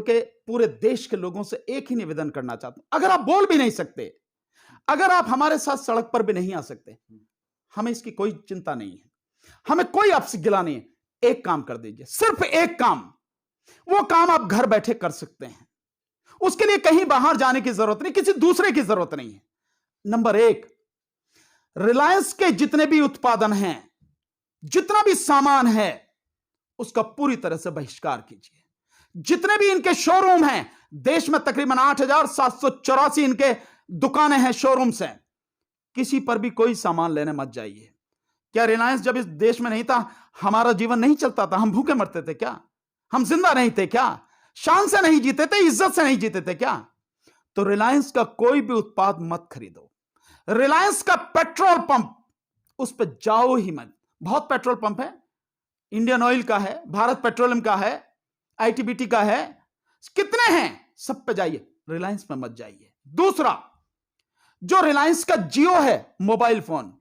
के पूरे देश के लोगों से एक ही निवेदन करना चाहता हूं, अगर आप बोल भी नहीं सकते, अगर आप हमारे साथ सड़क पर भी नहीं आ सकते, हमें इसकी कोई चिंता नहीं है, हमें कोई आपसे गिला नहीं है। एक काम कर दीजिए, सिर्फ एक काम, वो काम आप घर बैठे कर सकते हैं, उसके लिए कहीं बाहर जाने की जरूरत नहीं, किसी दूसरे की जरूरत नहीं है। नंबर एक, रिलायंस के जितने भी उत्पादन हैं, जितना भी सामान है, उसका पूरी तरह से बहिष्कार कीजिए। जितने भी इनके शोरूम हैं, देश में तकरीबन 8,784 इनके दुकानें हैं, शोरूम्स हैं, किसी पर भी कोई सामान लेने मत जाइए। क्या रिलायंस जब इस देश में नहीं था, हमारा जीवन नहीं चलता था? हम भूखे मरते थे क्या? हम जिंदा नहीं थे क्या? शान से नहीं जीते थे, इज्जत से नहीं जीते थे क्या? तो रिलायंस का कोई भी उत्पाद मत खरीदो। रिलायंस का पेट्रोल पंप, उस पर जाओ ही मत। बहुत पेट्रोल पंप है, इंडियन ऑयल का है, भारत पेट्रोलियम का है, आईटीबीटी का है, कितने हैं, सब पे जाइए, रिलायंस में मत जाइए। दूसरा, जो रिलायंस का जियो है मोबाइल फोन,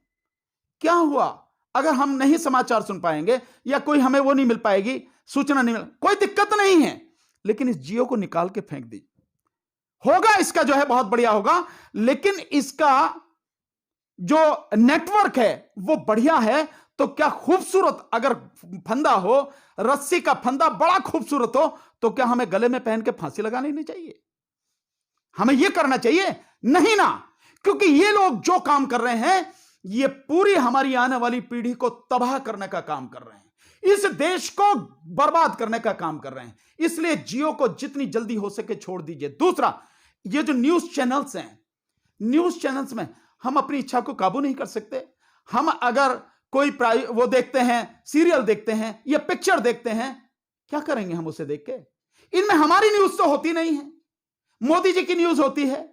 क्या हुआ अगर हम नहीं समाचार सुन पाएंगे या कोई हमें वो नहीं मिल पाएगी, सूचना नहीं मिल, कोई दिक्कत नहीं है, लेकिन इस जियो को निकाल के फेंक दीजिए। होगा इसका जो है बहुत बढ़िया होगा, लेकिन इसका जो नेटवर्क है वो बढ़िया है, तो क्या खूबसूरत अगर फंदा हो, रस्सी का फंदा बड़ा खूबसूरत हो, तो क्या हमें गले में पहन के फांसी लगा लेनी चाहिए? हमें यह करना चाहिए? नहीं ना, क्योंकि ये लोग जो काम कर रहे हैं, ये पूरी हमारी आने वाली पीढ़ी को तबाह करने का काम कर रहे हैं, इस देश को बर्बाद करने का काम कर रहे हैं। इसलिए जियो को जितनी जल्दी हो सके छोड़ दीजिए। दूसरा, ये जो न्यूज चैनल्स हैं, न्यूज चैनल्स में हम अपनी इच्छा को काबू नहीं कर सकते। हम अगर कोई वो देखते हैं, सीरियल देखते हैं या पिक्चर देखते हैं, क्या करेंगे हम उसे देख के? इनमें हमारी न्यूज तो होती नहीं है, मोदी जी की न्यूज होती है,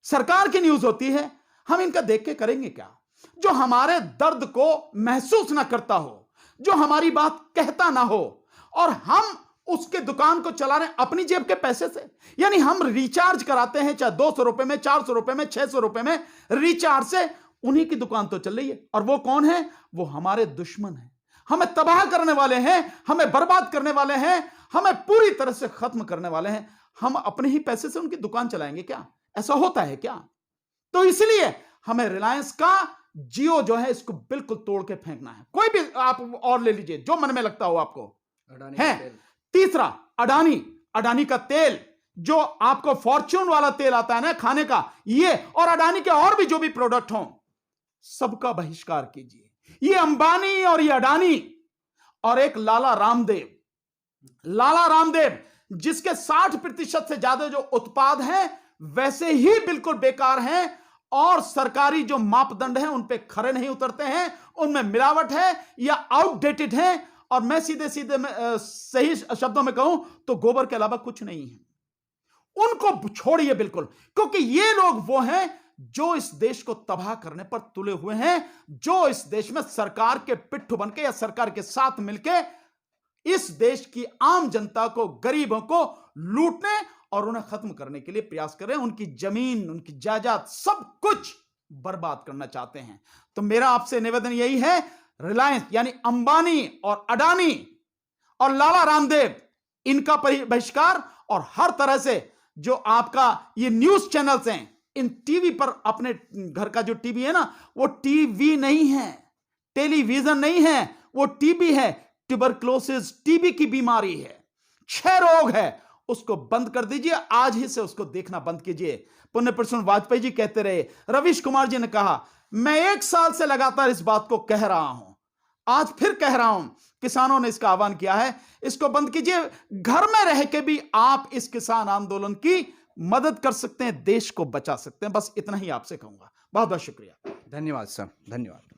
सरकार की न्यूज होती है, हम इनका देख के करेंगे क्या? जो हमारे दर्द को महसूस ना करता हो, जो हमारी बात कहता ना हो, और हम उसके दुकान को चला रहे हैं अपनी जेब के पैसे से। यानी हम रिचार्ज कराते हैं, चाहे 200 रुपए में, 400 रुपए में, 600 रुपए में रिचार्ज से, उन्हीं की दुकान तो चल रही है। और वो कौन है? वो हमारे दुश्मन है, हमें तबाह करने वाले हैं, हमें बर्बाद करने वाले हैं, हमें पूरी तरह से खत्म करने वाले हैं। हम अपने ही पैसे से उनकी दुकान चलाएंगे क्या? ऐसा होता है क्या? तो इसलिए हमें रिलायंस का जियो जो है, इसको बिल्कुल तोड़ के फेंकना है। कोई भी आप और ले लीजिए जो मन में लगता हो आपको है। तीसरा, अडानी का तेल, जो आपको फॉर्च्यून वाला तेल आता है ना खाने का, ये और अडानी के और भी जो भी प्रोडक्ट हों, सबका बहिष्कार कीजिए। ये अंबानी और ये अडानी और एक लाला रामदेव जिसके 60% से ज्यादा जो उत्पाद हैं वैसे ही बिल्कुल बेकार हैं, और सरकारी जो मापदंड हैं उन पे खरे नहीं उतरते हैं, उनमें मिलावट है या आउटडेटेड है, और मैं सीधे सही शब्दों में कहूं तो गोबर के अलावा कुछ नहीं है। उनको छोड़िए बिल्कुल, क्योंकि ये लोग वो हैं जो इस देश को तबाह करने पर तुले हुए हैं, जो इस देश में सरकार के पिट्ठू बनके या सरकार के साथ मिलके इस देश की आम जनता को, गरीबों को लूटने और उन्हें खत्म करने के लिए प्रयास कर रहे हैं। उनकी जमीन, उनकी जायदाद, सब कुछ बर्बाद करना चाहते हैं। तो मेरा आपसे निवेदन यही है, रिलायंस यानी अंबानी और अडानी और लाला रामदेव, इनका बहिष्कार, और हर तरह से जो आपका ये न्यूज चैनल्स हैं, इन टीवी पर, अपने घर का जो टीवी है ना, वो टीवी नहीं है, टेलीविजन नहीं है, वो टीबी है, ट्यूबरक्लोसिस टीबी की बीमारी है, 6 रोग है, उसको बंद कर दीजिए। आज ही से उसको देखना बंद कीजिए। पुण्य प्रसून वाजपेयी जी कहते रहे, रवीश कुमार जी ने कहा, मैं 1 साल से लगातार इस बात को कह रहा हूं, आज फिर कह रहा हूं। किसानों ने इसका आह्वान किया है, इसको बंद कीजिए। घर में रह के भी आप इस किसान आंदोलन की मदद कर सकते हैं, देश को बचा सकते हैं। बस इतना ही आपसे कहूंगा। बहुत बहुत शुक्रिया। धन्यवाद सर, धन्यवाद।